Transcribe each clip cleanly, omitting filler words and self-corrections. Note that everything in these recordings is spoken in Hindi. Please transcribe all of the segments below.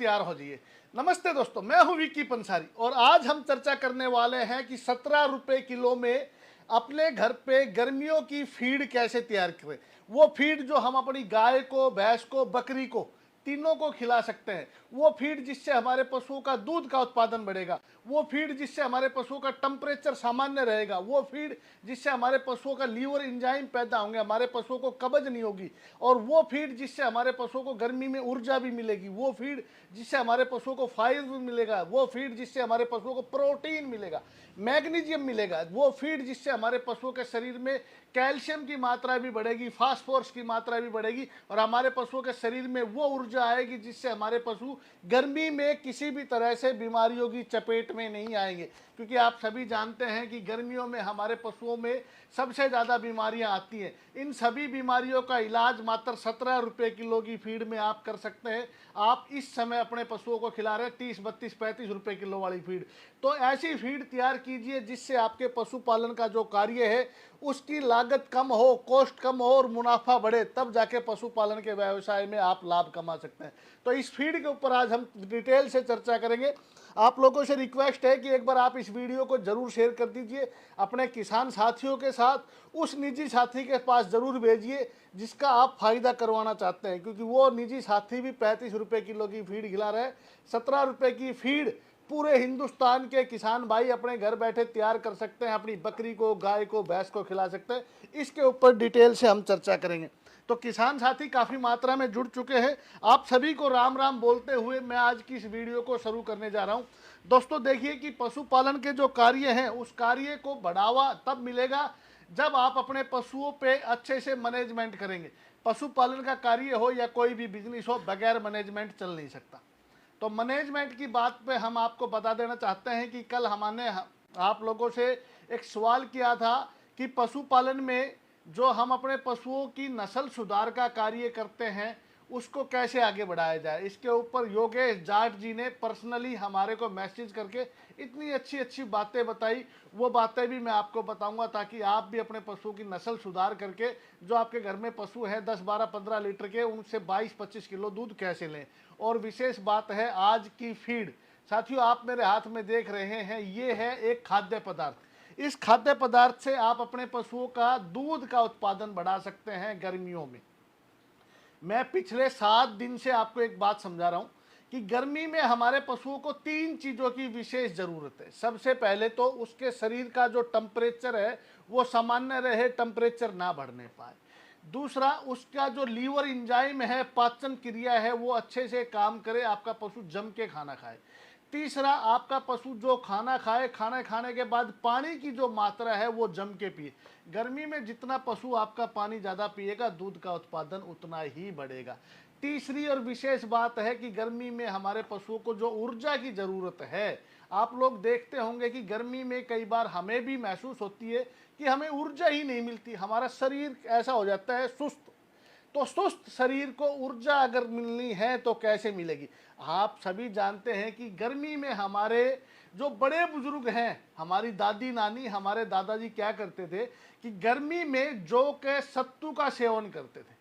तैयार हो जाइए। नमस्ते दोस्तों, मैं हूं विकी पंसारी और आज हम चर्चा करने वाले हैं कि 17 रुपए किलो में अपने घर पे गर्मियों की फीड कैसे तैयार करें। वो फीड जो हम अपनी गाय को, भैंस को, बकरी को, तीनों को खिला सकते हैं। वो फीड जिससे हमारे पशुओं का दूध का उत्पादन बढ़ेगा, वो फीड जिससे हमारे पशुओं का टेम्परेचर सामान्य रहेगा, वो फीड जिससे हमारे पशुओं का लीवर एंजाइम पैदा होंगे, हमारे पशुओं को कब्ज नहीं होगी, और वो फीड जिससे हमारे पशुओं को गर्मी में ऊर्जा भी मिलेगी, वो फीड जिससे हमारे पशुओं को फाइबर भी मिलेगा, वो फीड जिससे हमारे पशुओं को प्रोटीन मिलेगा, मैग्नीशियम मिलेगा, वो फीड जिससे हमारे पशुओं के शरीर में कैल्शियम की मात्रा भी बढ़ेगी, फास्फोरस की मात्रा भी बढ़ेगी और हमारे पशुओं के शरीर में वो ऊर्जा आएगी जिससे हमारे पशु गर्मी में किसी भी तरह से बीमारियों की चपेट में नहीं आएंगे। क्योंकि आप सभी जानते हैं कि गर्मियों में हमारे पशुओं में सबसे ज़्यादा बीमारियां आती हैं। इन सभी बीमारियों का इलाज मात्र 17 रुपये किलो की फीड में आप कर सकते हैं। आप इस समय अपने पशुओं को खिला रहे हैं 30, 32, 35 रुपये किलो वाली फीड। तो ऐसी फीड तैयार कीजिए जिससे आपके पशुपालन का जो कार्य है उसकी लागत कम हो, कॉस्ट कम हो और मुनाफा बढ़े, तब जाके पशुपालन के व्यवसाय में आप लाभ कमा सकते हैं। तो इस फीड के ऊपर आज हम डिटेल से चर्चा करेंगे। आप लोगों से रिक्वेस्ट है कि एक बार आप इस वीडियो को जरूर शेयर कर दीजिए अपने किसान साथियों के साथ, उस निजी साथी के पास जरूर भेजिए जिसका आप फायदा करवाना चाहते हैं, क्योंकि वो निजी साथी भी 35 रुपये किलो की फीड खिला रहे हैं। 17 रुपये की फीड पूरे हिंदुस्तान के किसान भाई अपने घर बैठे तैयार कर सकते हैं, अपनी बकरी को, गाय को, भैंस को खिला सकते हैं। इसके ऊपर डिटेल से हम चर्चा करेंगे। तो किसान साथी काफ़ी मात्रा में जुड़ चुके हैं। आप सभी को राम राम बोलते हुए मैं आज की इस वीडियो को शुरू करने जा रहा हूं। दोस्तों देखिए कि पशुपालन के जो कार्य हैं उस कार्य को बढ़ावा तब मिलेगा जब आप अपने पशुओं पे अच्छे से मैनेजमेंट करेंगे। पशुपालन का कार्य हो या कोई भी बिजनेस हो, बगैर मैनेजमेंट चल नहीं सकता। तो मैनेजमेंट की बात पे हम आपको बता देना चाहते हैं कि कल हमने आप लोगों से एक सवाल किया था कि पशुपालन में जो हम अपने पशुओं की नस्ल सुधार का कार्य करते हैं उसको कैसे आगे बढ़ाया जाए। इसके ऊपर योगेश जाट जी ने पर्सनली हमारे को मैसेज करके इतनी अच्छी अच्छी बातें बताई। वो बातें भी मैं आपको बताऊंगा ताकि आप भी अपने पशुओं की नस्ल सुधार करके जो आपके घर में पशु हैं 10, 12, 15 लीटर के, उनसे 22, 25 किलो दूध कैसे लें। और विशेष बात है आज की फीड। साथियों आप मेरे हाथ में देख रहे हैं, ये है एक खाद्य पदार्थ। इस खाद्य पदार्थ से आप अपने पशुओं का दूध का उत्पादन बढ़ा सकते हैं गर्मियों में। मैं पिछले 7 दिन से आपको एक बात समझा रहा हूं कि गर्मी में हमारे पशुओं को 3 चीज़ों की विशेष ज़रूरत है। सबसे पहले तो उसके शरीर का जो टेम्परेचर है वो सामान्य रहे, टेम्परेचर ना बढ़ने पाए। दूसरा, उसका जो लीवर एंजाइम है, पाचन क्रिया है, वो अच्छे से काम करे, आपका पशु जम के खाना खाए। तीसरा, आपका पशु जो खाना खाए, खाना खाने के बाद पानी की जो मात्रा है वो जम के पिए। गर्मी में जितना पशु आपका पानी ज़्यादा पिएगा दूध का उत्पादन उतना ही बढ़ेगा। तीसरी और विशेष बात है कि गर्मी में हमारे पशुओं को जो ऊर्जा की ज़रूरत है, आप लोग देखते होंगे कि गर्मी में कई बार हमें भी महसूस होती है कि हमें ऊर्जा ही नहीं मिलती, हमारा शरीर ऐसा हो जाता है सुस्त। तो सुस्त शरीर को ऊर्जा अगर मिलनी है तो कैसे मिलेगी। आप सभी जानते हैं कि गर्मी में हमारे जो बड़े बुजुर्ग हैं, हमारी दादी नानी, हमारे दादाजी क्या करते थे कि गर्मी में जौ के सत्तू का सेवन करते थे,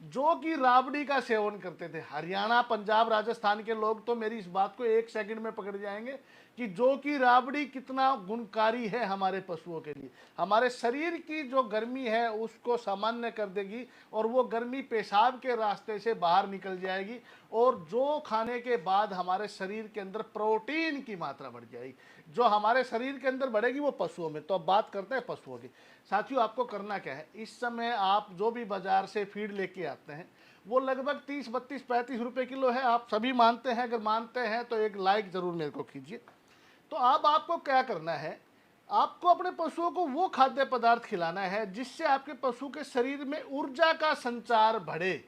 जौ की राबड़ी का सेवन करते थे। हरियाणा, पंजाब, राजस्थान के लोग तो मेरी इस बात को 1 सेकंड में पकड़ जाएंगे कि जौ की राबड़ी कितना गुणकारी है हमारे पशुओं के लिए। हमारे शरीर की जो गर्मी है उसको सामान्य कर देगी और वो गर्मी पेशाब के रास्ते से बाहर निकल जाएगी और जौ खाने के बाद हमारे शरीर के अंदर प्रोटीन की मात्रा बढ़ जाएगी। जो हमारे शरीर के अंदर बढ़ेगी वो पशुओं में। तो अब बात करते हैं पशुओं की। साथियों आपको करना क्या है, इस समय आप जो भी बाजार से फीड लेके आते हैं वो लगभग 30, 32, 35 रुपये किलो है। आप सभी मानते हैं? अगर मानते हैं तो एक लाइक ज़रूर मेरे को कीजिए। तो अब आपको क्या करना है, आपको अपने पशुओं को वो खाद्य पदार्थ खिलाना है जिससे आपके पशु के शरीर में ऊर्जा का संचार बढ़े,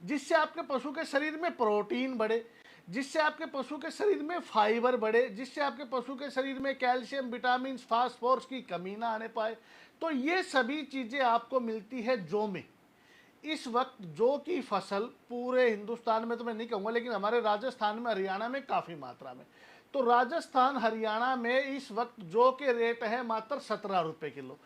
जिससे आपके पशु के शरीर में प्रोटीन बढ़े, जिससे आपके पशु के शरीर में फाइबर बढ़े, जिससे आपके पशु के शरीर में कैल्शियम, विटामिन, फास्फोरस की कमी ना आने पाए। तो ये सभी चीज़ें आपको मिलती है जौ में। इस वक्त जौ की फसल पूरे हिंदुस्तान में तो मैं नहीं कहूँगा, लेकिन हमारे राजस्थान में, हरियाणा में काफ़ी मात्रा में। तो राजस्थान, हरियाणा में इस वक्त जौ के रेट हैं मात्र 17 रुपये किलो।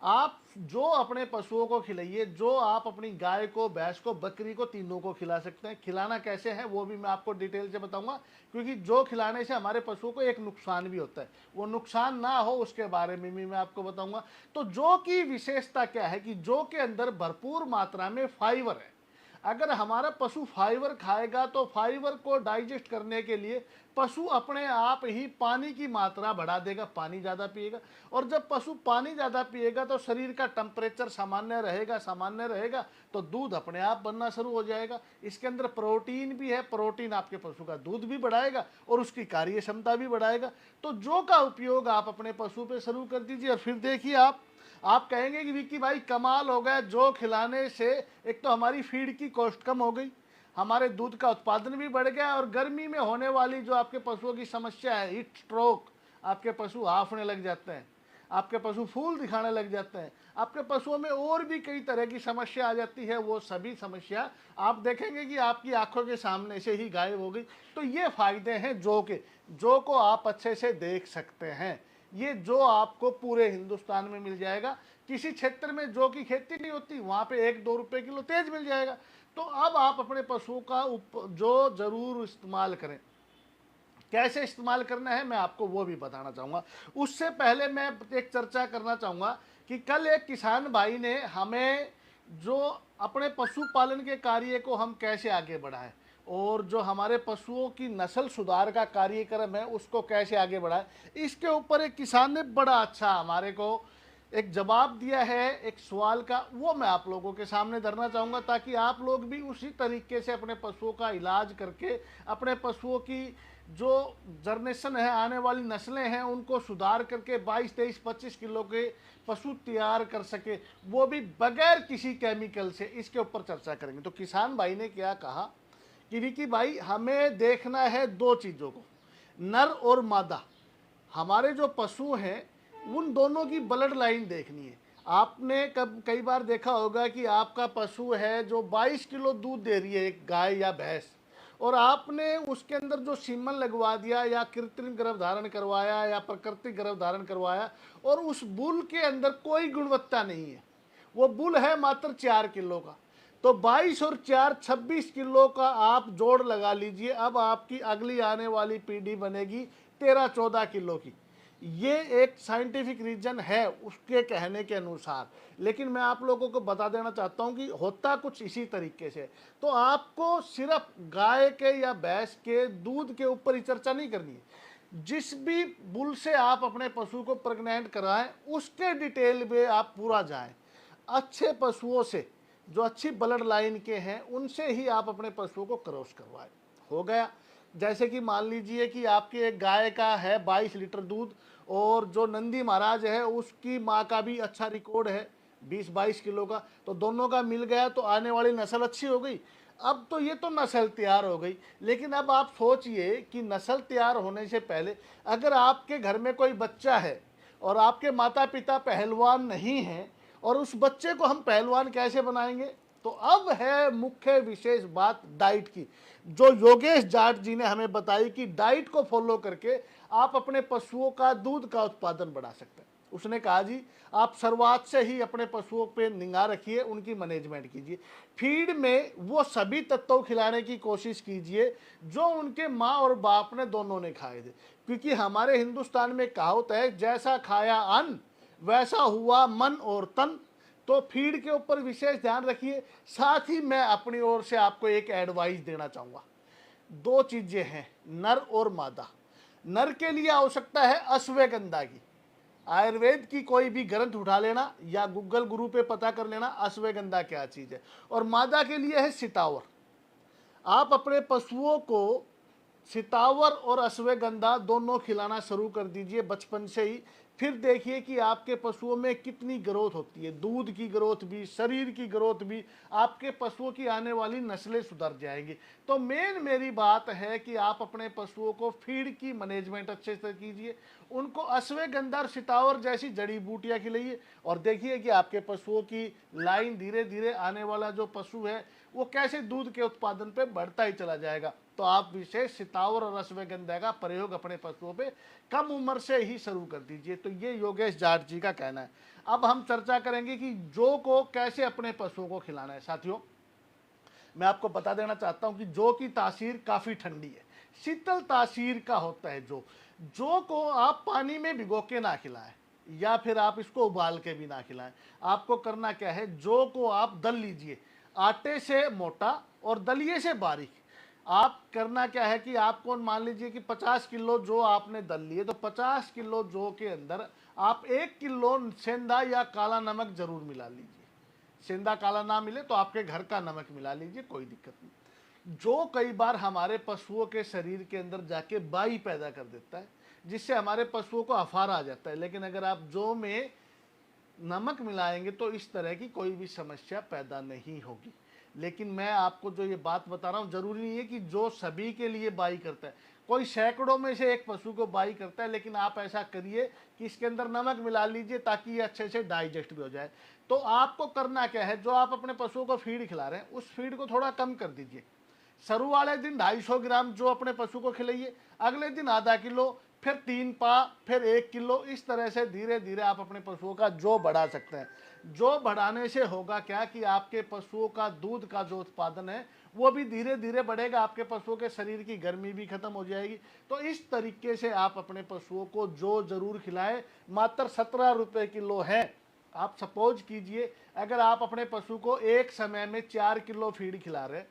आप जो अपने पशुओं को खिलाइए, जो आप अपनी गाय को, भैंस को, बकरी को, तीनों को खिला सकते हैं। खिलाना कैसे है वो भी मैं आपको डिटेल से बताऊंगा, क्योंकि जो खिलाने से हमारे पशुओं को एक नुकसान भी होता है, वो नुकसान ना हो उसके बारे में भी मैं आपको बताऊंगा। तो जौ की विशेषता क्या है कि जौ के अंदर भरपूर मात्रा में फाइबर है। अगर हमारा पशु फाइबर खाएगा तो फाइबर को डाइजेस्ट करने के लिए पशु अपने आप ही पानी की मात्रा बढ़ा देगा, पानी ज़्यादा पिएगा। और जब पशु पानी ज़्यादा पिएगा तो शरीर का टेम्परेचर सामान्य रहेगा तो दूध अपने आप बनना शुरू हो जाएगा। इसके अंदर प्रोटीन भी है, प्रोटीन आपके पशु का दूध भी बढ़ाएगा और उसकी कार्य क्षमता भी बढ़ाएगा। तो जौ का उपयोग आप अपने पशु पे शुरू कर दीजिए और फिर देखिए आप कहेंगे कि विक्की भाई कमाल हो गया, जौ खिलाने से एक तो हमारी फीड की कॉस्ट कम हो गई, हमारे दूध का उत्पादन भी बढ़ गया, और गर्मी में होने वाली जो आपके पशुओं की समस्या है, हीट स्ट्रोक, आपके पशु हाफने लग जाते हैं, आपके पशु फूल दिखाने लग जाते हैं, आपके पशुओं में और भी कई तरह की समस्या आ जाती है, वो सभी समस्या आप देखेंगे कि आपकी आंखों के सामने से ही गायब हो गई। तो ये फायदे हैं जौ के, जौ को आप अच्छे से देख सकते हैं। ये जौ आपको पूरे हिंदुस्तान में मिल जाएगा। किसी क्षेत्र में जौ की खेती नहीं होती, वहाँ पे 1-2 रुपए किलो तेज मिल जाएगा। तो अब आप अपने पशुओं का जौ जरूर इस्तेमाल करें। कैसे इस्तेमाल करना है मैं आपको वो भी बताना चाहूँगा। उससे पहले मैं एक चर्चा करना चाहूँगा कि कल एक किसान भाई ने हमें जो अपने पशुपालन के कार्य को हम कैसे आगे बढ़ाएं और जो हमारे पशुओं की नस्ल सुधार का कार्यक्रम है उसको कैसे आगे बढ़ाएं, इसके ऊपर एक किसान ने बड़ा अच्छा हमारे को एक जवाब दिया है एक सवाल का, वो मैं आप लोगों के सामने धरना चाहूँगा ताकि आप लोग भी उसी तरीके से अपने पशुओं का इलाज करके अपने पशुओं की जो जनरेशन है, आने वाली नस्लें हैं, उनको सुधार करके 22, 23, 25 किलो के पशु तैयार कर सके, वो भी बगैर किसी केमिकल से। इसके ऊपर चर्चा करेंगे। तो किसान भाई ने क्या कहा कि विकी भाई हमें देखना है दो चीज़ों को, नर और मादा। हमारे जो पशु हैं उन दोनों की ब्लड लाइन देखनी है। आपने कई बार देखा होगा कि आपका पशु है जो 22 किलो दूध दे रही है, एक गाय या भैंस, और आपने उसके अंदर जो सीमन लगवा दिया या कृत्रिम गर्भधारण करवाया या प्राकृतिक गर्भधारण करवाया और उस बुल के अंदर कोई गुणवत्ता नहीं है, वो बुल है मात्र 4 किलो का, तो 22 और 4 26 किलो का आप जोड़ लगा लीजिए। अब आपकी अगली आने वाली पीढ़ी बनेगी 13-14 किलो की। ये एक साइंटिफिक रीजन है उसके कहने के अनुसार, लेकिन मैं आप लोगों को बता देना चाहता हूँ कि होता कुछ इसी तरीके से। तो आपको सिर्फ गाय के या भैंस के दूध के ऊपर ही चर्चा नहीं करनी है, जिस भी बुल से आप अपने पशु को प्रेग्नेंट कराएं उसके डिटेल में आप पूरा जाएं। अच्छे पशुओं से जो अच्छी ब्लड लाइन के हैं उनसे ही आप अपने पशुओं को क्रॉस करवाएं। हो गया, जैसे कि मान लीजिए कि आपकी एक गाय का है 22 लीटर दूध और जो नंदी महाराज है उसकी माँ का भी अच्छा रिकॉर्ड है 20-22 किलो का, तो दोनों का मिल गया तो आने वाली नस्ल अच्छी हो गई। अब तो ये तो नस्ल तैयार हो गई, लेकिन अब आप सोचिए कि नस्ल तैयार होने से पहले अगर आपके घर में कोई बच्चा है और आपके माता पिता पहलवान नहीं हैं और उस बच्चे को हम पहलवान कैसे बनाएंगे। तो अब है मुख्य विशेष बात डाइट की, जो योगेश जाट जी ने हमें बताई कि डाइट को फॉलो करके आप अपने पशुओं का दूध का उत्पादन बढ़ा सकते हैं। उसने कहा जी आप शुरुआत से ही अपने पशुओं पे निगाह रखिए, उनकी मैनेजमेंट कीजिए, फीड में वो सभी तत्व खिलाने की कोशिश कीजिए जो उनके माँ और बाप ने दोनों ने खाए थे, क्योंकि हमारे हिंदुस्तान में कहावत है जैसा खाया अन्न वैसा हुआ मन और तन। तो फीड के ऊपर विशेष ध्यान रखिए। साथ ही मैं अपनी ओर से आपको एक एडवाइस देना चाहूँगा, दो चीज़ें हैं, नर और मादा। नर के लिए आवश्यकता है अश्वगंधा की, आयुर्वेद की कोई भी ग्रंथ उठा लेना या गूगल गुरु पे पता कर लेना अश्वगंधा क्या चीज़ है, और मादा के लिए है सितावर। आप अपने पशुओं को सितावर और अश्वगंधा दोनों खिलाना शुरू कर दीजिए बचपन से ही, फिर देखिए कि आपके पशुओं में कितनी ग्रोथ होती है, दूध की ग्रोथ भी, शरीर की ग्रोथ भी, आपके पशुओं की आने वाली नस्लें सुधर जाएंगी। तो मेन मेरी बात है कि आप अपने पशुओं को फीड की मैनेजमेंट अच्छे से कीजिए, उनको अश्वगंधा और सितावर जैसी जड़ी बूटियाँ खिलाइए और देखिए कि आपके पशुओं की लाइन धीरे धीरे, आने वाला जो पशु है वो कैसे दूध के उत्पादन पे बढ़ता ही चला जाएगा। तो आप विशेष सितावर और अश्वगंधा का प्रयोग अपने पशुओं पे कम उम्र से ही शुरू कर दीजिए। तो ये योगेश जाट जी का कहना है। अब हम चर्चा करेंगे कि जौ को कैसे अपने पशुओं को खिलाना है। साथियों, मैं आपको बता देना चाहता हूं कि जौ की तासीर काफ़ी ठंडी है, शीतल तासीर का होता है जौ। जौ को आप पानी में भिगो के ना खिलाएं या फिर आप इसको उबाल के भी ना खिलाएं। आपको करना क्या है, जौ को आप दल लीजिए, आटे से मोटा और दलिए से बारीक। आप करना क्या है कि आपको मान लीजिए कि 50 किलो जौ आपने दल लिए, तो 50 किलो जौ के अंदर आप 1 किलो सेंधा या काला नमक जरूर मिला लीजिए। सेंधा काला ना मिले तो आपके घर का नमक मिला लीजिए, कोई दिक्कत नहीं। जो कई बार हमारे पशुओं के शरीर के अंदर जाके बाई पैदा कर देता है, जिससे हमारे पशुओं को अफारा आ जाता है। लेकिन अगर आप जौ में नमक मिलाएंगे तो इस तरह की कोई भी समस्या पैदा नहीं होगी। लेकिन मैं आपको जो ये बात बता रहा हूँ, जरूरी नहीं है कि जो सभी के लिए बाई करता है, कोई सैकड़ों में से एक पशु को बाई करता है। लेकिन आप ऐसा करिए कि इसके अंदर नमक मिला लीजिए ताकि ये अच्छे से डाइजेस्ट भी हो जाए। तो आपको करना क्या है, जो आप अपने पशुओं को फीड खिला रहे हैं उस फीड को थोड़ा कम कर दीजिए। शुरू वाले दिन 250 ग्राम जो अपने पशु को खिलाइए, अगले दिन आधा किलो, फिर 3 पा, फिर 1 किलो। इस तरह से धीरे धीरे आप अपने पशुओं का जो बढ़ा सकते हैं। जो बढ़ाने से होगा क्या कि आपके पशुओं का दूध का जो उत्पादन है वो भी धीरे धीरे बढ़ेगा, आपके पशुओं के शरीर की गर्मी भी खत्म हो जाएगी। तो इस तरीके से आप अपने पशुओं को जो जरूर खिलाएं। मात्र 17 रुपये किलो है। आप सपोज कीजिए, अगर आप अपने पशु को एक समय में 4 किलो फीड खिला रहे हैं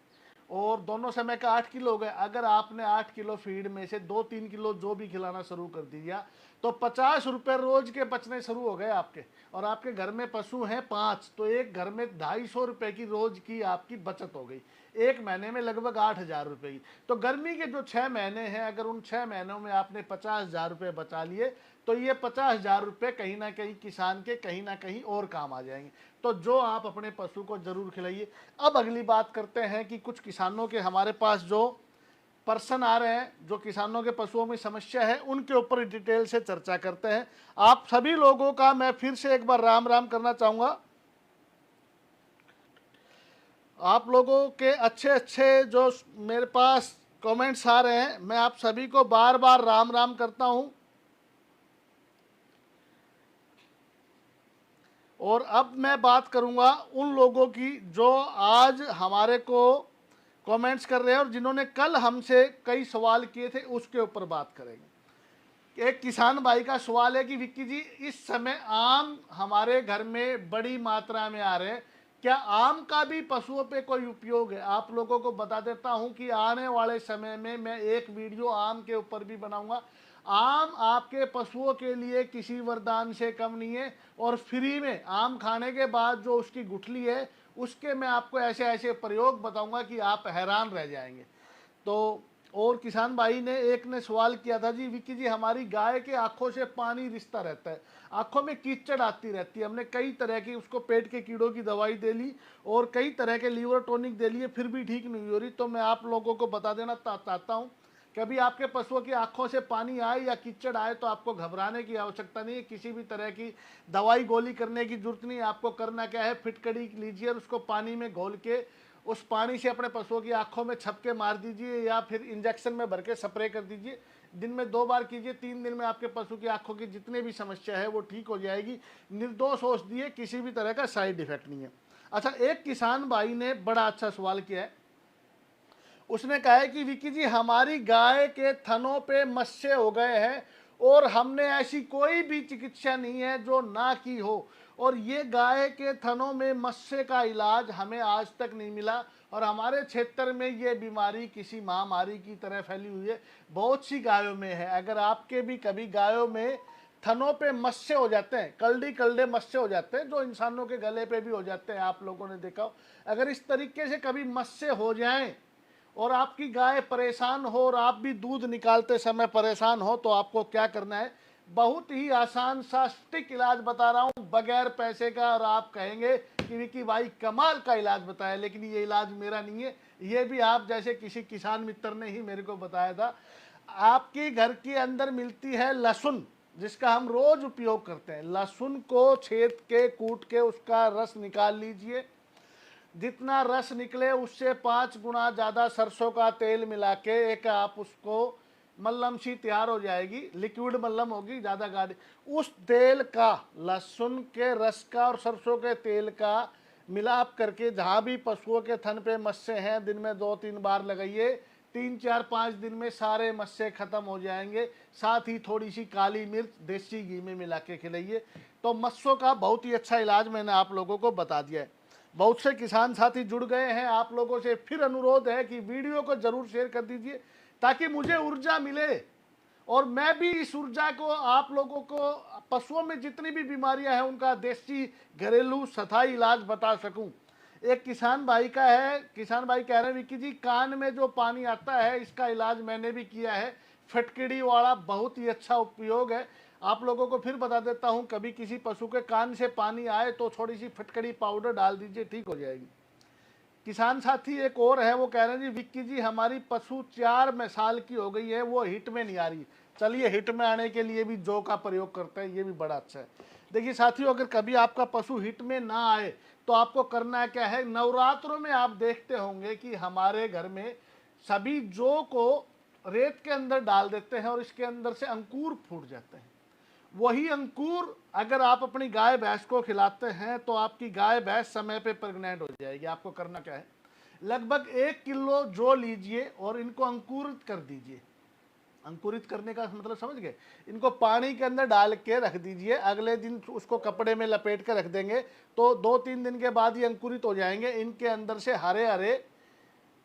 और दोनों समय का 8 किलो हो गए, अगर आपने 8 किलो फीड में से 2-3 किलो जो भी खिलाना शुरू कर दिया तो 50 रुपये रोज के बचने शुरू हो गए आपके। और आपके घर में पशु हैं 5, तो एक घर में 250 रुपये की रोज की आपकी बचत हो गई, एक महीने में लगभग 8,000 रुपये की। तो गर्मी के जो 6 महीने हैं, अगर उन 6 महीनों में आपने 50,000 रुपये बचा लिए तो ये 50,000 रुपये कहीं ना कहीं किसान के कहीं ना कहीं और काम आ जाएंगे। तो जो आप अपने पशु को जरूर खिलाइए। अब अगली बात करते हैं कि कुछ किसानों के हमारे पास जो पर्सन आ रहे हैं, जो किसानों के पशुओं में समस्या है, उनके ऊपर डिटेल से चर्चा करते हैं। आप सभी लोगों का मैं फिर से एक बार राम राम करना चाहूँगा। आप लोगों के अच्छे अच्छे जो मेरे पास कमेंट्स आ रहे हैं, मैं आप सभी को बार बार राम राम करता हूं। और अब मैं बात करूंगा उन लोगों की जो आज हमारे को कमेंट्स कर रहे हैं और जिन्होंने कल हमसे कई सवाल किए थे, उसके ऊपर बात करेंगे। एक किसान भाई का सवाल है कि विक्की जी, इस समय आम हमारे घर में बड़ी मात्रा में आ रहे हैं, क्या आम का भी पशुओं पे कोई उपयोग है? आप लोगों को बता देता हूं कि आने वाले समय में मैं एक वीडियो आम के ऊपर भी बनाऊंगा। आम आपके पशुओं के लिए किसी वरदान से कम नहीं है। और फ्री में आम खाने के बाद जो उसकी गुठली है, उसके मैं आपको ऐसे ऐसे प्रयोग बताऊंगा कि आप हैरान रह जाएंगे। तो और किसान भाई ने एक ने सवाल किया था, जी विक्की जी, हमारी गाय के आंखों से पानी रिसता रहता है, आंखों में कीचड़ आती रहती है। हमने कई तरह की उसको पेट के कीड़ों की दवाई दे ली और कई तरह के लीवर टॉनिक दे लिए, फिर भी ठीक नहीं हो रही। तो मैं आप लोगों को बता देना चाहता हूँ, कभी आपके पशुओं की आंखों से पानी आए या कीचड़ आए तो आपको घबराने की आवश्यकता नहीं है, किसी भी तरह की दवाई गोली करने की जरूरत नहीं है। आपको करना क्या है, फिटकड़ी लीजिए और उसको पानी में घोल के उस पानी से अपने पशुओं की आंखों में छपके मार दीजिए या फिर इंजेक्शन में भर के स्प्रे कर दीजिए। दिन में 2 बार कीजिए, 3 दिन में आपके पशु की आंखों की जितने भी समस्या है वो ठीक हो जाएगी। निर्दोष औषधि है, किसी भी तरह का साइड इफेक्ट नहीं है। अच्छा, एक किसान भाई ने बड़ा अच्छा सवाल किया है। उसने कहा है कि विक्की जी, हमारी गाय के थनों पे मस्से हो गए हैं और हमने ऐसी कोई भी चिकित्सा नहीं है जो ना की हो, और ये गाय के थनों में मस्से का इलाज हमें आज तक नहीं मिला। और हमारे क्षेत्र में ये बीमारी किसी महामारी की तरह फैली हुई है, बहुत सी गायों में है। अगर आपके भी कभी गायों में थनों पे मस्से हो जाते हैं, कलडी कलडे मस्से हो जाते हैं, जो इंसानों के गले पे भी हो जाते हैं, आप लोगों ने देखा हो। अगर इस तरीके से कभी मस्से हो जाएं और आपकी गाय परेशान हो और आप भी दूध निकालते समय परेशान हो, तो आपको क्या करना है, बहुत ही आसान सा सटीक इलाज बता रहा हूं बगैर पैसे का। और आप कहेंगे कि विक्की भाई कमाल का इलाज बताया, लेकिन ये इलाज मेरा नहीं है, ये भी आप जैसे किसी किसान मित्र ने ही मेरे को बताया था। आपकी घर के अंदर मिलती है लहसुन, जिसका हम रोज उपयोग करते हैं। लहसुन को छेद के कूट के उसका रस निकाल लीजिए, जितना रस निकले उससे 5 गुना ज़्यादा सरसों का तेल मिला के एक आप उसको मल्लम सी तैयार हो जाएगी, लिक्विड मल्लम होगी, ज़्यादा गाढ़ी। उस तेल का, लहसुन के रस का और सरसों के तेल का मिलाप करके जहाँ भी पशुओं के थन पे मस्से हैं, दिन में 2-3 बार लगाइए। 3-4-5 दिन में सारे मस्से खत्म हो जाएंगे। साथ ही थोड़ी सी काली मिर्च देसी घी में मिला के खिलाइए। तो मस्सों का बहुत ही अच्छा इलाज मैंने आप लोगों को बता दिया है। बहुत से किसान साथी जुड़ गए हैं। आप लोगों से फिर अनुरोध है कि वीडियो को जरूर शेयर कर दीजिए ताकि मुझे ऊर्जा मिले और मैं भी इस ऊर्जा को आप लोगों को पशुओं में जितनी भी बीमारियां हैं उनका देसी घरेलू स्थायी इलाज बता सकूं। एक किसान भाई का है, किसान भाई कह रहे हैं विक्की जी कान में जो पानी आता है इसका इलाज मैंने भी किया है, फटकड़ी वाला बहुत ही अच्छा उपयोग है। आप लोगों को फिर बता देता हूं, कभी किसी पशु के कान से पानी आए तो थोड़ी सी फटकड़ी पाउडर डाल दीजिए, ठीक हो जाएगी। किसान साथी एक और है, वो कह रहे हैं जी विक्की जी हमारी पशु 4 साल की हो गई है, वो हिट में नहीं आ रही। चलिए हिट में आने के लिए भी जौ का प्रयोग करते हैं, ये भी बड़ा अच्छा है। देखिए साथियों, अगर कभी आपका पशु हिट में ना आए तो आपको करना क्या है, नवरात्रों में आप देखते होंगे कि हमारे घर में सभी जौ को रेत के अंदर डाल देते हैं और इसके अंदर से अंकुर फूट जाते हैं। वही अंकुर अगर आप अपनी गाय भैंस को खिलाते हैं तो आपकी गाय भैंस समय पे प्रेग्नेंट हो जाएगी। आपको करना क्या है, लगभग 1 किलो जौ लीजिए और इनको अंकुरित कर दीजिए। अंकुरित करने का मतलब समझ गए, इनको पानी के अंदर डाल के रख दीजिए, अगले दिन उसको कपड़े में लपेट के रख देंगे तो 2-3 दिन के बाद ये अंकुरित हो जाएंगे। इनके अंदर से हरे हरे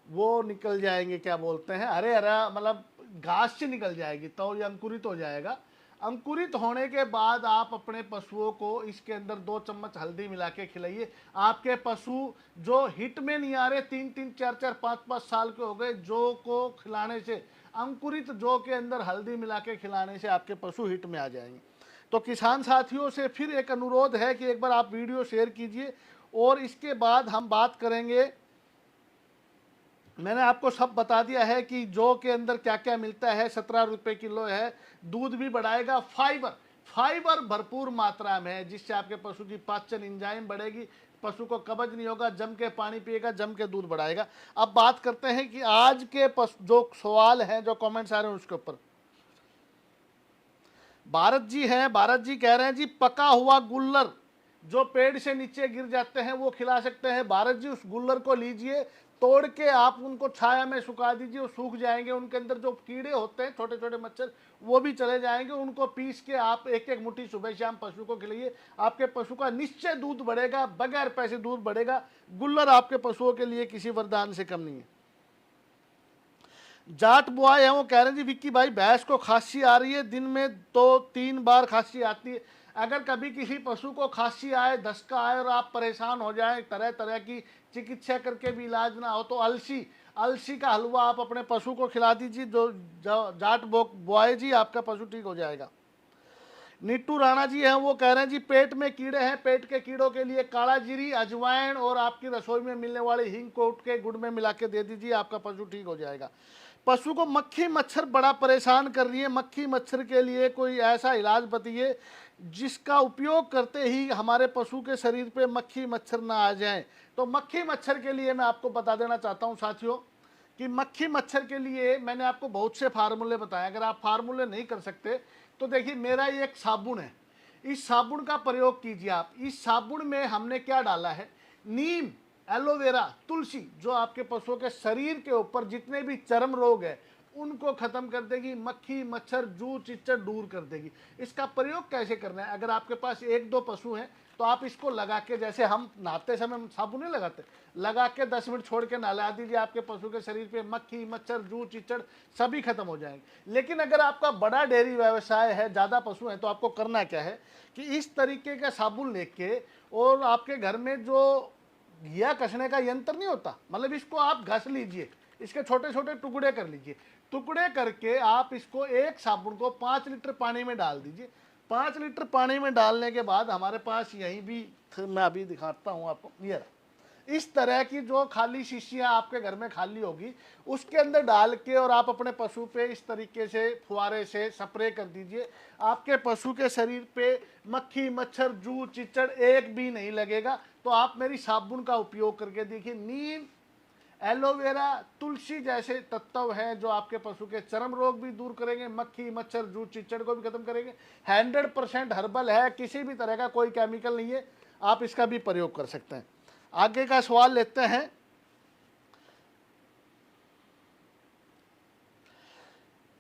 वो निकल जाएंगे, क्या बोलते हैं, हरे हरा मतलब घास से निकल जाएगी, तो ये अंकुरित हो जाएगा। अंकुरित होने के बाद आप अपने पशुओं को इसके अंदर 2 चम्मच हल्दी मिला के खिलाइए। आपके पशु जो हिट में नहीं आ रहे, 3-3, 4-4, 5-5 साल के हो गए, जौ को खिलाने से, अंकुरित जौ के अंदर हल्दी मिला के खिलाने से आपके पशु हिट में आ जाएंगे। तो किसान साथियों से फिर एक अनुरोध है कि एक बार आप वीडियो शेयर कीजिए और इसके बाद हम बात करेंगे। मैंने आपको सब बता दिया है कि जौ के अंदर क्या क्या मिलता है, 17 रुपये किलो है। दूध भी बढ़ाएगा, फाइबर भरपूर मात्रा में है जिससे आपके पशु की पाचन एंजाइम बढ़ेगी, पशु को कब्ज नहीं होगा, जम के पानी पिएगा, जम के दूध बढ़ाएगा। अब बात करते हैं कि आज के जो सवाल हैं, जो कमेंट्स आ रहे हैं उसके ऊपर। भारत जी हैं, भारत जी कह रहे हैं जी पका हुआ गुल्लर जो पेड़ से नीचे गिर जाते हैं वो खिला सकते हैं। भारत जी उस गुल्लर को लीजिए, तोड़ के आप उनको छाया में सुखा दीजिए, वो सूख जाएंगे। उनके अंदर जो कीड़े होते हैं, छोटे छोटे मच्छर, वो भी चले जाएंगे। उनको पीस के आप 1-1 मुट्ठी सुबह शाम पशु को खिलाइए। आपके पशु का निश्चय दूध बढ़ेगा, बगैर पैसे दूध बढ़ेगा। गुल्लर आपके पशुओं के लिए किसी वरदान से कम नहीं है। जाट बॉय है, वो कह रहे हैं जी विक्की भाई भैंस को खांसी आ रही है, दिन में 2-3 बार खांसी आती है। अगर कभी किसी पशु को खांसी आए, दस्तका आए और आप परेशान हो जाएं, तरह तरह की चिकित्सा करके भी इलाज ना हो, तो अलसी का हलवा आप अपने पशु को खिला दीजिए। जो जाट बॉय जी आपका पशु ठीक हो जाएगा। नीटू राणा जी हैं, वो कह रहे हैं जी पेट में कीड़े हैं, पेट के कीड़ों के लिए काला जीरी, अजवाइन और आपकी रसोई में मिलने वाली हींग को उठ के गुड़ में मिला के दे दीजिए, आपका पशु ठीक हो जाएगा। पशु को मक्खी मच्छर बड़ा परेशान कर रही है, मक्खी मच्छर के लिए कोई ऐसा इलाज बताइए जिसका उपयोग करते ही हमारे पशु के शरीर पे मक्खी मच्छर ना आ जाए। तो मक्खी मच्छर के लिए मैं आपको बता देना चाहता हूं साथियों कि मक्खी मच्छर के लिए मैंने आपको बहुत से फार्मूले बताए। अगर आप फार्मूले नहीं कर सकते तो देखिए मेरा ये एक साबुन है, इस साबुन का प्रयोग कीजिए आप। इस साबुन में हमने क्या डाला है, नीम, एलोवेरा, तुलसी, जो आपके पशुओं के शरीर के ऊपर जितने भी चर्म रोग है उनको खत्म कर देगी, मक्खी मच्छर जू चिच्चर दूर कर देगी। इसका प्रयोग कैसे करना है, अगर आपके पास 1-2 पशु हैं तो आप इसको लगा के, जैसे हम नहाते समय हम साबुन नहीं लगाते, लगा के 10 मिनट छोड़ के नहला दीजिए, आपके पशु के शरीर पे मक्खी मच्छर जू चिच्चड़ सभी खत्म हो जाएंगे। लेकिन अगर आपका बड़ा डेयरी व्यवसाय है, ज़्यादा पशु हैं, तो आपको करना क्या है कि इस तरीके का साबुन लेके, और आपके घर में जो घिया कसने का यंत्र नहीं होता, मतलब इसको आप घस लीजिए, इसके छोटे छोटे टुकड़े कर लीजिए। टुकड़े करके आप इसको एक साबुन को 5 लीटर पानी में डाल दीजिए। 5 लीटर पानी में डालने के बाद हमारे पास यहीं भी, मैं अभी दिखाता हूँ आपको, ये इस तरह की जो खाली शीशियाँ आपके घर में खाली होगी उसके अंदर डाल के और आप अपने पशु पे इस तरीके से फुहारे से स्प्रे कर दीजिए। आपके पशु के शरीर पे मक्खी मच्छर जू चिच्चड़ एक भी नहीं लगेगा। तो आप मेरी साबुन का उपयोग करके देखिए। नीम, एलोवेरा, तुलसी जैसे तत्व हैं जो आपके पशु के चर्म रोग भी दूर करेंगे, मक्खी मच्छर जूट चिचड़ को भी खत्म करेंगे। 100% हर्बल है, किसी भी तरह का कोई केमिकल नहीं है, आप इसका भी प्रयोग कर सकते हैं। आगे का सवाल लेते हैं।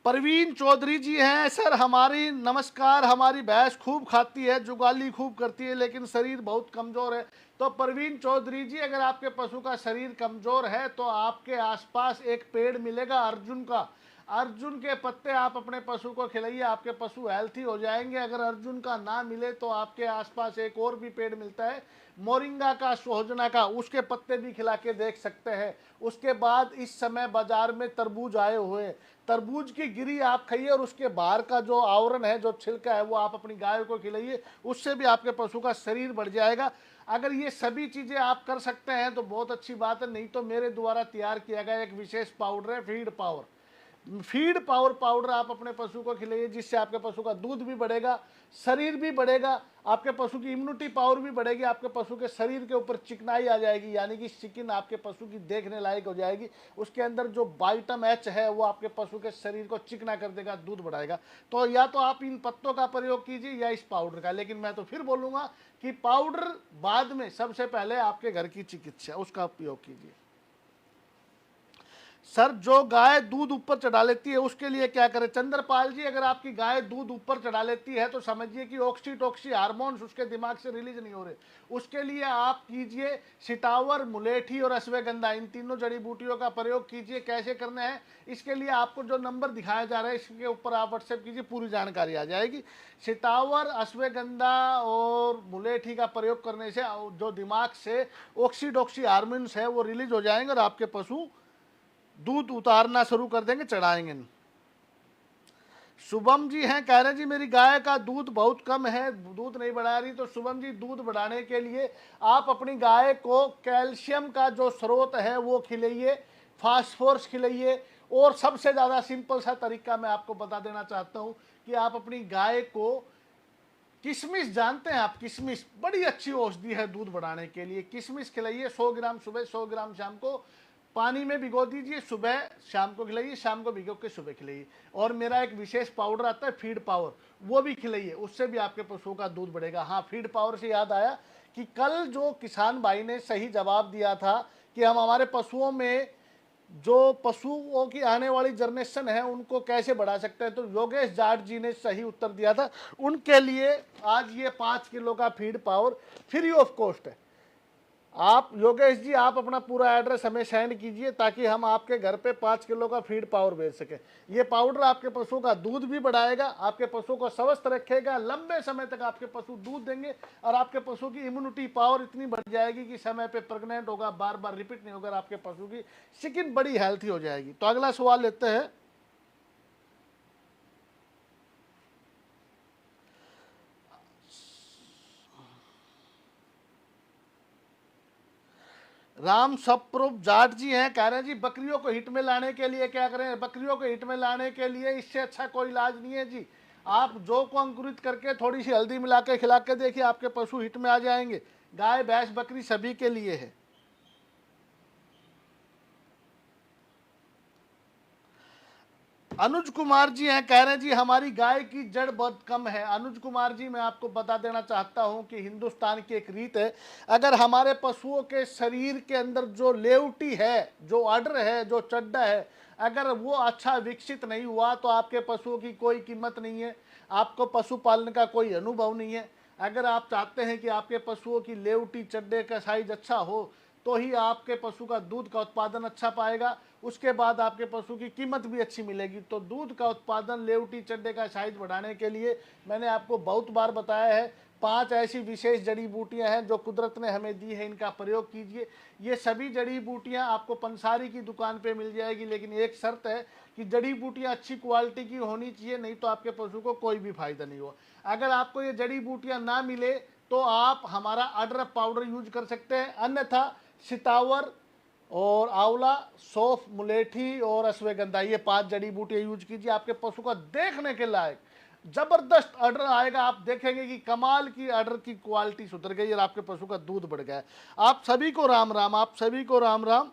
परवीन चौधरी जी हैं, सर हमारी नमस्कार, हमारी भैंस खूब खाती है, जुगाली खूब करती है, लेकिन शरीर बहुत कमजोर है। तो परवीन चौधरी जी, अगर आपके पशु का शरीर कमजोर है तो आपके आसपास एक पेड़ मिलेगा अर्जुन का। अर्जुन के पत्ते आप अपने पशु को खिलाइए, आपके पशु हेल्थी हो जाएंगे। अगर अर्जुन का ना मिले तो आपके आसपास एक और भी पेड़ मिलता है मोरिंगा का, सोहजना का, उसके पत्ते भी खिला के देख सकते हैं। उसके बाद इस समय बाजार में तरबूज आए हुए, तरबूज की गिरी आप खाइए और उसके बाहर का जो आवरण है, जो छिलका है, वो आप अपनी गाय को खिलाइए, उससे भी आपके पशु का शरीर बढ़ जाएगा। अगर ये सभी चीज़ें आप कर सकते हैं तो बहुत अच्छी बात है, नहीं तो मेरे द्वारा तैयार किया गया एक विशेष पाउडर है feed power. Feed power powder आप अपने पशु को खिलाइए, जिससे आपके पशु का दूध भी बढ़ेगा, शरीर भी बढ़ेगा, आपके पशु की इम्यूनिटी पावर भी बढ़ेगी, आपके पशु के शरीर के ऊपर चिकनाई आ जाएगी, यानी कि स्किन आपके पशु की देखने लायक हो जाएगी। उसके अंदर जो वाइटम एच है वो आपके पशु के शरीर को चिकना कर देगा, दूध बढ़ाएगा। तो या तो आप इन पत्तों का प्रयोग कीजिए या इस पाउडर का, लेकिन मैं तो फिर बोलूँगा कि पाउडर बाद में, सबसे पहले आपके घर की चिकित्सा उसका उपयोग कीजिए। सर जो गाय दूध ऊपर चढ़ा लेती है उसके लिए क्या करें? चंद्रपाल जी, अगर आपकी गाय दूध ऊपर चढ़ा लेती है तो समझिए कि ऑक्सीटोक्सी हार्मोन्स उसके दिमाग से रिलीज नहीं हो रहे। उसके लिए आप कीजिए सितावर, मुलेठी और अश्वगंधा, इन तीनों जड़ी बूटियों का प्रयोग कीजिए। कैसे करना है, इसके लिए आपको जो नंबर दिखाया जा रहा है इसके ऊपर आप व्हाट्सएप कीजिए, पूरी जानकारी आ जाएगी। सितावर, अश्वगंधा और मुलेठी का प्रयोग करने से जो दिमाग से ऑक्सीटोक्सी हार्मोन्स है वो रिलीज हो जाएंगे और आपके पशु दूध उतारना शुरू कर देंगे, चढ़ाएंगे। शुभम जी हैं, कह रहे हैं जी मेरी गाय का दूध बहुत कम है, दूध नहीं बढ़ा रही। तो शुभम जी, दूध बढ़ाने के लिए आप अपनी गाय को कैल्शियम का जो स्रोत है वो खिलाइए, फास्फोरस खिलाइए। और सबसे ज़्यादा सिंपल सा तरीका मैं आपको बता देना चाहता हूँ कि आप अपनी गाय को किशमिश, जानते हैं आप किशमिश बड़ी अच्छी औषधि है दूध बढ़ाने के लिए। किशमिश खिलाइए, 100 ग्राम सुबह, 100 ग्राम शाम को पानी में भिगो दीजिए, सुबह शाम को खिलाइए, शाम को भिगो के सुबह खिलाइए। और मेरा एक विशेष पाउडर आता है फीड पावर, वो भी खिलाइए, उससे भी आपके पशुओं का दूध बढ़ेगा। हाँ, फीड पावर से याद आया कि कल जो किसान भाई ने सही जवाब दिया था कि हम हमारे पशुओं में जो पशुओं की आने वाली जनरेशन है उनको कैसे बढ़ा सकते हैं, तो योगेश जाट जी ने सही उत्तर दिया था। उनके लिए आज ये 5 किलो का feed power free of cost है। आप योगेश जी, आप अपना पूरा एड्रेस हमें सेंड कीजिए ताकि हम आपके घर पे 5 किलो का फीड पावर भेज सकें। ये पाउडर आपके पशु का दूध भी बढ़ाएगा, आपके पशु को स्वस्थ रखेगा, लंबे समय तक आपके पशु दूध देंगे और आपके पशु की इम्यूनिटी पावर इतनी बढ़ जाएगी कि समय पे प्रेग्नेंट होगा, बार बार रिपीट नहीं होगा, आपके पशु की स्किन बड़ी हेल्थी हो जाएगी। तो अगला सवाल लेते हैं। राम सप्रूप जाट जी हैं, कह रहे हैं जी बकरियों को हिट में लाने के लिए क्या करें? बकरियों को हिट में लाने के लिए इससे अच्छा कोई इलाज नहीं है जी। आप जौ को अंकुरित करके थोड़ी सी हल्दी मिला के खिला के देखिए, आपके पशु हिट में आ जाएंगे। गाय, भैंस, बकरी सभी के लिए है। अनुज कुमार जी हैं, कह रहे हैं जी हमारी गाय की जड़ बहुत कम है। अनुज कुमार जी, मैं आपको बता देना चाहता हूं कि हिंदुस्तान की एक रीत है, अगर हमारे पशुओं के शरीर के अंदर जो लेवटी है, जो अडर है, जो चड्डा है, अगर वो अच्छा विकसित नहीं हुआ तो आपके पशुओं की कोई कीमत नहीं है, आपको पशुपालन का कोई अनुभव नहीं है। अगर आप चाहते हैं कि आपके पशुओं की लेवटी, चड्डे का साइज अच्छा हो तो ही आपके पशु का दूध का उत्पादन अच्छा पाएगा, उसके बाद आपके पशु की कीमत भी अच्छी मिलेगी। तो दूध का उत्पादन, लेवटी, चड्डे का साइज बढ़ाने के लिए मैंने आपको बहुत बार बताया है, 5 ऐसी विशेष जड़ी बूटियां हैं जो कुदरत ने हमें दी है, इनका प्रयोग कीजिए। ये सभी जड़ी बूटियां आपको पंसारी की दुकान पे मिल जाएगी, लेकिन एक शर्त है कि जड़ी बूटियां अच्छी क्वालिटी की होनी चाहिए, नहीं तो आपके पशु को कोई भी फायदा नहीं हुआ। अगर आपको ये जड़ी बूटियां ना मिले तो आप हमारा अदरक पाउडर यूज कर सकते हैं, अन्यथा सितावर और आंवला, सौंफ, मुलेठी और अश्वगंधा, ये 5 जड़ी बूटियां यूज कीजिए। आपके पशु का देखने के लायक जबरदस्त ऑर्डर आएगा। आप देखेंगे कि कमाल की ऑर्डर की क्वालिटी सुधर गई और आपके पशु का दूध बढ़ गया है। आप सभी को राम राम, आप सभी को राम राम,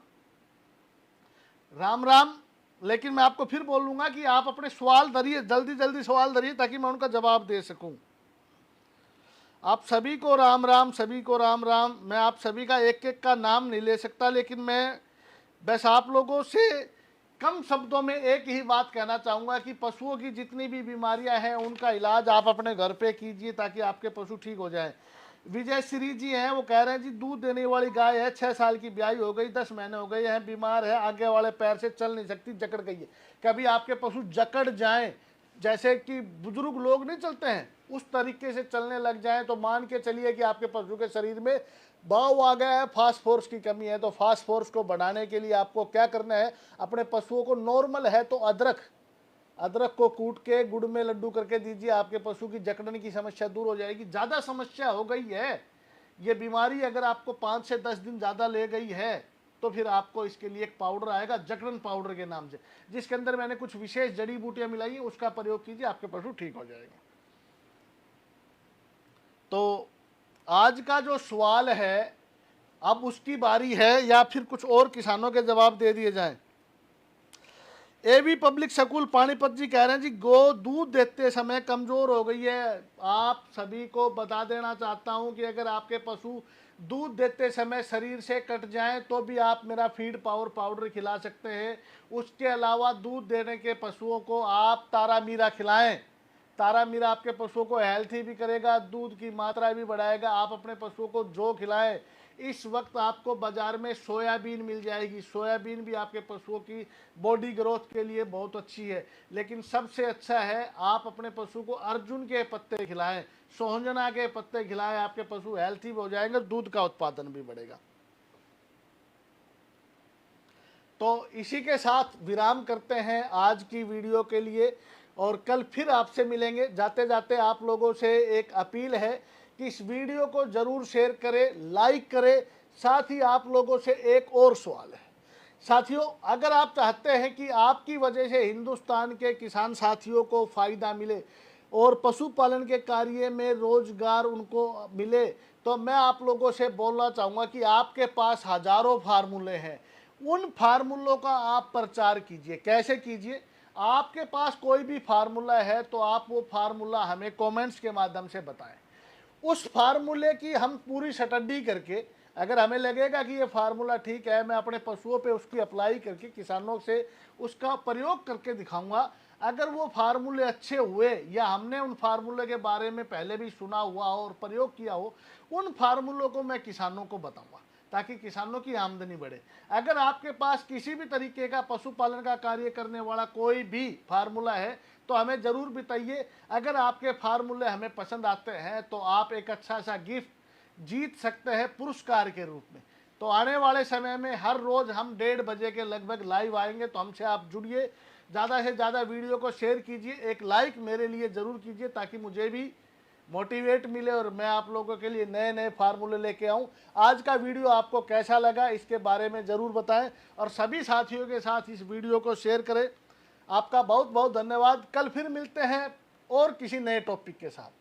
राम राम। लेकिन मैं आपको फिर बोलूंगा कि आप अपने सवाल धरिए, जल्दी जल्दी सवाल धरिए ताकि मैं उनका जवाब दे सकूं। आप सभी को राम राम, सभी को राम राम। मैं आप सभी का एक एक का नाम नहीं ले सकता, लेकिन मैं बस आप लोगों से कम शब्दों में एक ही बात कहना चाहूँगा कि पशुओं की जितनी भी बीमारियां हैं उनका इलाज आप अपने घर पे कीजिए ताकि आपके पशु ठीक हो जाएं। विजय श्री जी हैं, वो कह रहे हैं जी दूध देने वाली गाय है, 6 साल की ब्याई हो गई, 10 महीने हो गए हैं, बीमार है, आगे वाले पैर से चल नहीं सकती, जकड़ गई है। कभी आपके पशु जकड़ जाएं, जैसे कि बुजुर्ग लोग नहीं चलते हैं उस तरीके से चलने लग जाएं, तो मान के चलिए कि आपके पशु के शरीर में बाव आ गया है, फास्फोरस की कमी है। तो फास्फोरस को बढ़ाने के लिए आपको क्या करना है, अपने पशुओं को नॉर्मल है तो अदरक को कूट के गुड़ में लड्डू करके दीजिए, आपके पशु की जकड़न की समस्या दूर हो जाएगी। ज़्यादा समस्या हो गई है, ये बीमारी अगर आपको 5 से 10 दिन ज़्यादा ले गई है तो फिर आपको इसके लिए एक पाउडर आएगा जकड़न पाउडर के नाम से, जिसके अंदर मैंने कुछ विशेष जड़ी बूटियां मिलाई हैं, उसका प्रयोग कीजिए, आपके पशु ठीक हो जाएंगे। तो आज का जो सवाल है अब उसकी बारी है, या फिर कुछ और किसानों के जवाब दे दिए जाएं। एबी पब्लिक स्कूल पानीपत जी कह रहे हैं जी गौ दूध देते समय कमजोर हो गई है। आप सभी को बता देना चाहता हूं कि अगर आपके पशु दूध देते समय शरीर से कट जाएं तो भी आप मेरा फीड पावर पाउडर खिला सकते हैं। उसके अलावा दूध देने के पशुओं को आप तारा मीरा खिलाएं। तारा मीरा आपके पशुओं को हेल्थी भी करेगा, दूध की मात्रा भी बढ़ाएगा। आप अपने पशुओं को जो खिलाएं, इस वक्त आपको बाजार में सोयाबीन मिल जाएगी, सोयाबीन भी आपके पशुओं की बॉडी ग्रोथ के लिए बहुत अच्छी है। लेकिन सबसे अच्छा है आप अपने पशु को अर्जुन के पत्ते खिलाएं, सोहंजना के पत्ते खिलाएं, आपके पशु हेल्थी हो जाएंगे, दूध का उत्पादन भी बढ़ेगा। तो इसी के साथ विराम करते हैं आज की वीडियो के लिए, और कल फिर आपसे मिलेंगे। जाते जाते आप लोगों से एक अपील है कि इस वीडियो को जरूर शेयर करें, लाइक करें। साथ ही आप लोगों से एक और सवाल है साथियों, अगर आप चाहते हैं कि आपकी वजह से हिंदुस्तान के किसान साथियों को फ़ायदा मिले और पशुपालन के कार्य में रोजगार उनको मिले, तो मैं आप लोगों से बोलना चाहूँगा कि आपके पास हजारों फार्मूले हैं, उन फार्मूलों का आप प्रचार कीजिए। कैसे कीजिए? आपके पास कोई भी फार्मूला है तो आप वो फार्मूला हमें कमेंट्स के माध्यम से बताएं। उस फार्मूले की हम पूरी स्टडी करके, अगर हमें लगेगा कि ये फार्मूला ठीक है, मैं अपने पशुओं पे उसकी अप्लाई करके किसानों से उसका प्रयोग करके दिखाऊंगा। अगर वो फार्मूले अच्छे हुए या हमने उन फार्मूले के बारे में पहले भी सुना हुआ हो और प्रयोग किया हो, उन फार्मूलों को मैं किसानों को बताऊंगा ताकि किसानों की आमदनी बढ़े। अगर आपके पास किसी भी तरीके का पशुपालन का कार्य करने वाला कोई भी फार्मूला है तो हमें ज़रूर बताइए। अगर आपके फार्मूले हमें पसंद आते हैं तो आप एक अच्छा सा गिफ्ट जीत सकते हैं पुरस्कार के रूप में। तो आने वाले समय में हर रोज़ हम 1:30 बजे के लगभग लाइव आएंगे, तो हमसे आप जुड़िए, ज़्यादा से ज़्यादा वीडियो को शेयर कीजिए, एक लाइक मेरे लिए ज़रूर कीजिए ताकि मुझे भी मोटिवेट मिले और मैं आप लोगों के लिए नए नए फार्मूले लेके आऊं। आज का वीडियो आपको कैसा लगा इसके बारे में ज़रूर बताएं और सभी साथियों के साथ इस वीडियो को शेयर करें। आपका बहुत बहुत धन्यवाद। कल फिर मिलते हैं और किसी नए टॉपिक के साथ।